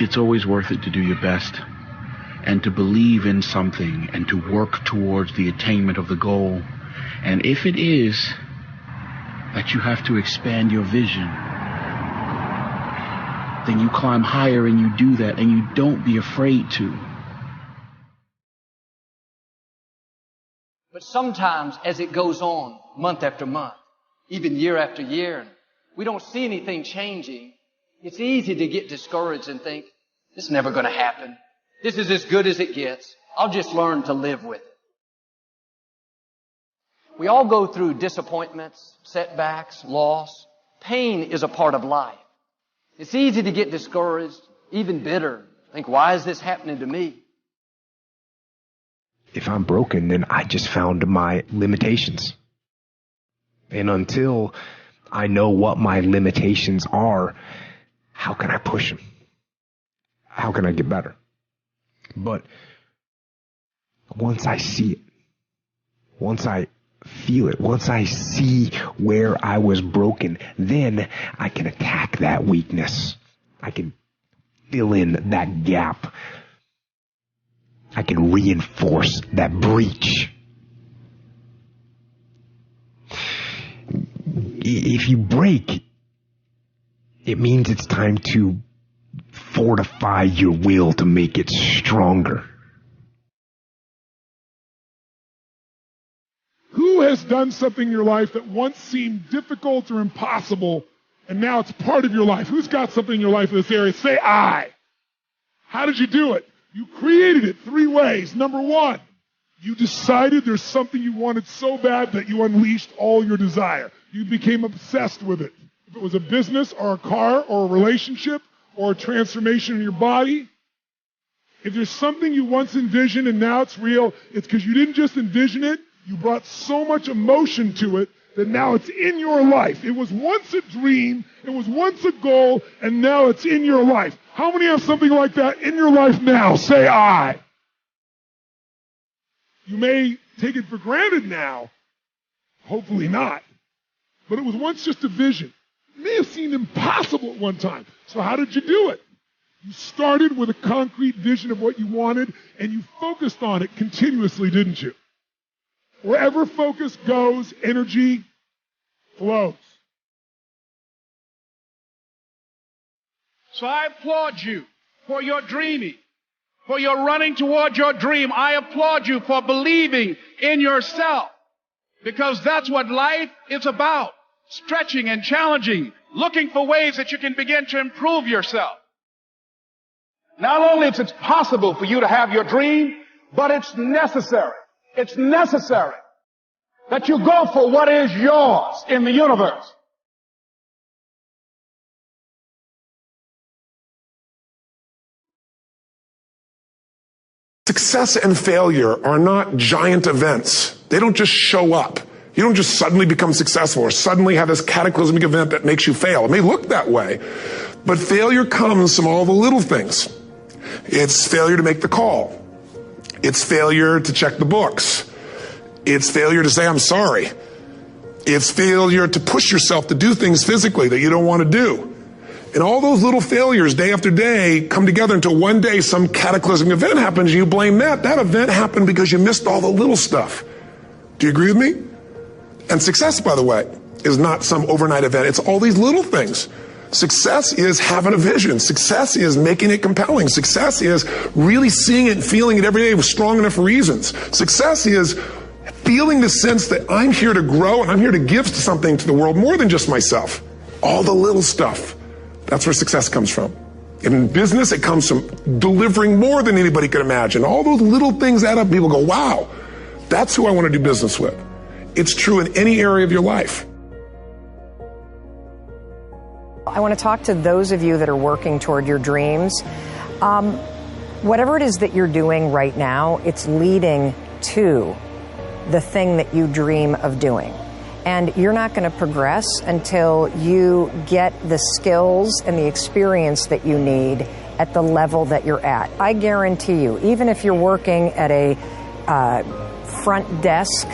It's always worth it to do your best and to believe in something and to work towards the attainment of the goal. And if it is that you have to expand your vision, then you climb higher and you do that, and you don't be afraid to. But sometimes as it goes on, month after month, even year after year, we don't see anything changing. It's easy to get discouraged and think, this is never going to happen. This is as good as it gets. I'll just learn to live with it. We all go through disappointments, setbacks, loss. Pain is a part of life. It's easy to get discouraged, even bitter. Think, why is this happening to me? If I'm broken, then I just found my limitations. And until I know what my limitations are, how can I push them? How can I get better? But once I see it, once I feel it, once I see where I was broken, then I can attack that weakness. I can fill in that gap. I can reinforce that breach. If you break, it means it's time to fortify your will to make it stronger. Who has done something in your life that once seemed difficult or impossible, and now it's part of your life? Who's got something in your life in this area? Say I. How did you do it? You created it 3 ways. Number 1, you decided there's something you wanted so bad that you unleashed all your desire. You became obsessed with it. If it was a business or a car or a relationship or a transformation in your body, if there's something you once envisioned and now it's real, it's because you didn't just envision it, you brought so much emotion to it that now it's in your life. It was once a dream, it was once a goal, and now it's in your life. How many have something like that in your life now? Say I. You may take it for granted now. Hopefully not. But it was once just a vision. It may have seemed impossible at one time. So how did you do it? You started with a concrete vision of what you wanted, and you focused on it continuously, didn't you? Wherever focus goes, energy flows. So I applaud you for your dreaming, for your running toward your dream. I applaud you for believing in yourself, because that's what life is about. Stretching and challenging, looking for ways that you can begin to improve yourself. Not only is it possible for you to have your dream, but it's necessary. It's necessary that you go for what is yours in the universe. Success and failure are not giant events. They don't just show up. You don't just suddenly become successful or suddenly have this cataclysmic event that makes you fail. It may look that way, but failure comes from all the little things. It's failure to make the call. It's failure to check the books. It's failure to say, I'm sorry. It's failure to push yourself to do things physically that you don't want to do. And all those little failures day after day come together until one day some cataclysmic event happens and you blame that. That event happened because you missed all the little stuff. Do you agree with me? And success, by the way, is not some overnight event. It's all these little things. Success is having a vision. Success is making it compelling. Success is really seeing it and feeling it every day with strong enough reasons. Success is feeling the sense that I'm here to grow and I'm here to give something to the world more than just myself. All the little stuff. That's where success comes from. In business, it comes from delivering more than anybody could imagine. All those little things add up. People go, wow, that's who I want to do business with. It's true in any area of your life. I want to talk to those of you that are working toward your dreams. Whatever it is that you're doing right now, it's leading to the thing that you dream of doing. And you're not going to progress until you get the skills and the experience that you need at the level that you're at. I guarantee you, even if you're working at a front desk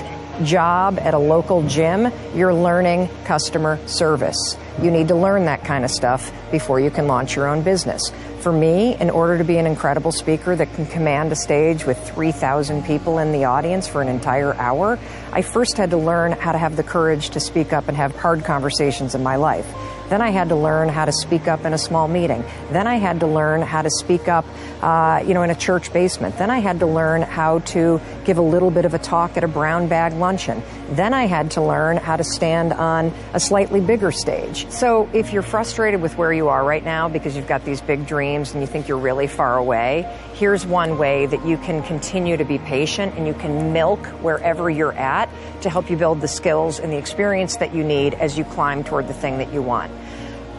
job at a local gym, you're learning customer service. You need to learn that kind of stuff before you can launch your own business. For me, in order to be an incredible speaker that can command a stage with 3,000 people in the audience for an entire hour, I first had to learn how to have the courage to speak up and have hard conversations in my life. Then I had to learn how to speak up in a small meeting. Then I had to learn how to speak up, in a church basement. Then I had to learn how to give a little bit of a talk at a brown bag luncheon. Then I had to learn how to stand on a slightly bigger stage. So if you're frustrated with where you are right now because you've got these big dreams and you think you're really far away, here's one way that you can continue to be patient and you can milk wherever you're at to help you build the skills and the experience that you need as you climb toward the thing that you want.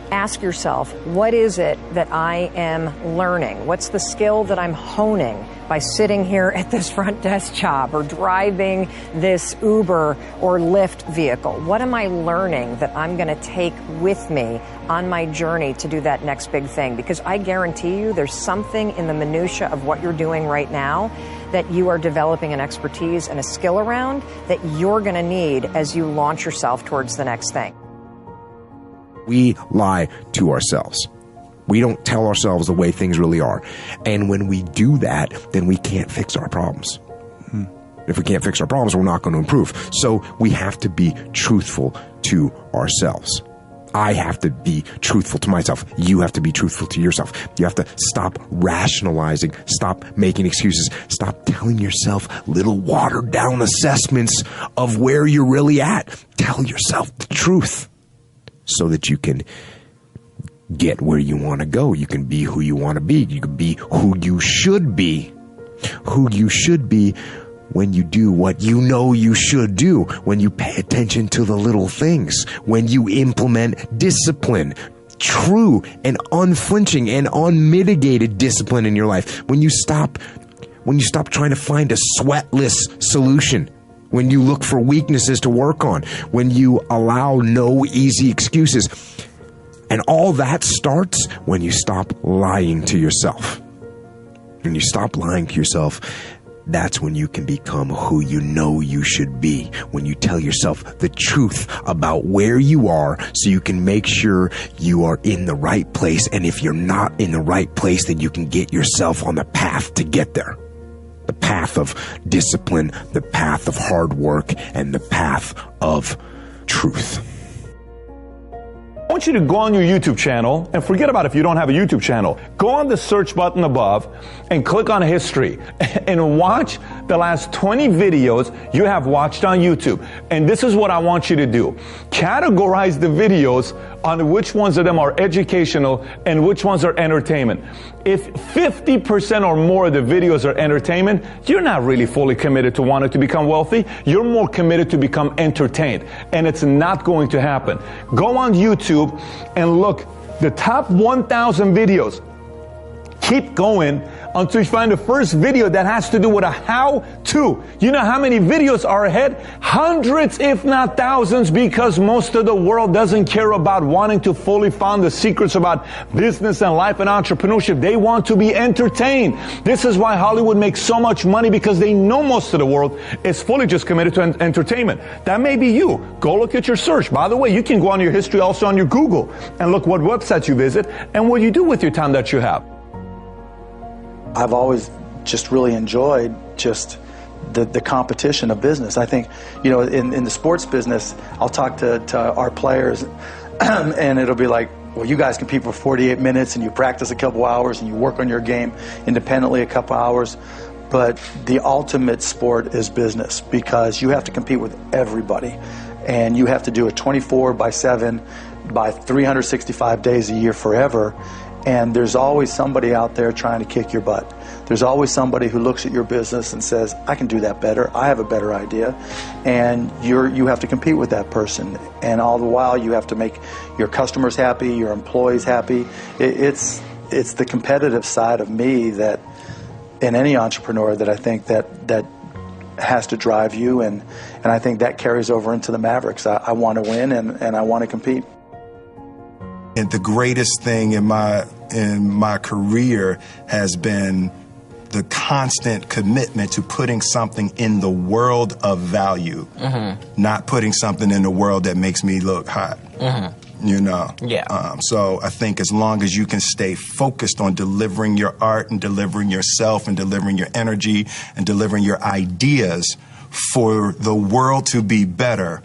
Ask yourself, what is it that I am learning? What's the skill that I'm honing by sitting here at this front desk job or driving this Uber or Lyft vehicle? What am I learning that I'm going to take with me on my journey to do that next big thing? Because I guarantee you there's something in the minutia of what you're doing right now that you are developing an expertise and a skill around that you're going to need as you launch yourself towards the next thing. We lie to ourselves. We don't tell ourselves the way things really are. And when we do that, then we can't fix our problems. If we can't fix our problems, we're not going to improve. So we have to be truthful to ourselves. I have to be truthful to myself. You have to be truthful to yourself. You have to stop rationalizing, stop making excuses, stop telling yourself little watered down assessments of where you're really at. Tell yourself the truth so that you can get where you want to go. You can be who you want to be. You can be who you should be. Who you should be when you do what you know you should do, when you pay attention to the little things, when you implement discipline, true and unflinching and unmitigated discipline in your life, when you stop trying to find a sweatless solution, when you look for weaknesses to work on, when you allow no easy excuses. And all that starts when you stop lying to yourself. When you stop lying to yourself, that's when you can become who you know you should be. When you tell yourself the truth about where you are so you can make sure you are in the right place. And if you're not in the right place, then you can get yourself on the path to get there. The path of discipline, the path of hard work, and the path of truth. I want you to go on your YouTube channel and forget about if you don't have a YouTube channel. Go on the search button above and click on history and watch the last 20 videos you have watched on YouTube. And this is what I want you to do. Categorize the videos on which ones of them are educational and which ones are entertainment. If 50% or more of the videos are entertainment, you're not really fully committed to wanting to become wealthy. You're more committed to become entertained. And it's not going to happen. Go on YouTube and look, the top 1,000 videos. Keep going until you find the first video that has to do with a how-to. You know how many videos are ahead? Hundreds, if not thousands, because most of the world doesn't care about wanting to fully find the secrets about business and life and entrepreneurship. They want to be entertained. This is why Hollywood makes so much money, because they know most of the world is fully just committed to entertainment. That may be you. Go look at your search. By the way, you can go on your history also on your Google and look what websites you visit and what you do with your time that you have. I've always just really enjoyed just the competition of business. I think, in the sports business, I'll talk to our players and it'll be like, well, you guys compete for 48 minutes and you practice a couple hours and you work on your game independently a couple hours. But the ultimate sport is business, because you have to compete with everybody and you have to do it 24/7 by 365 days a year forever. And there's always somebody out there trying to kick your butt. There's always somebody who looks at your business and says, I can do that better. I have a better idea. And you have to compete with that person. And all the while, you have to make your customers happy, your employees happy. It's the competitive side of me that, in any entrepreneur, that I think that has to drive you. And I think that carries over into the Mavericks. I want to win and I want to compete. And the greatest thing in my career has been the constant commitment to putting something in the world of value, not putting something in the world that makes me look hot. You know? Yeah. So I think as long as you can stay focused on delivering your art and delivering yourself and delivering your energy and delivering your ideas for the world to be better,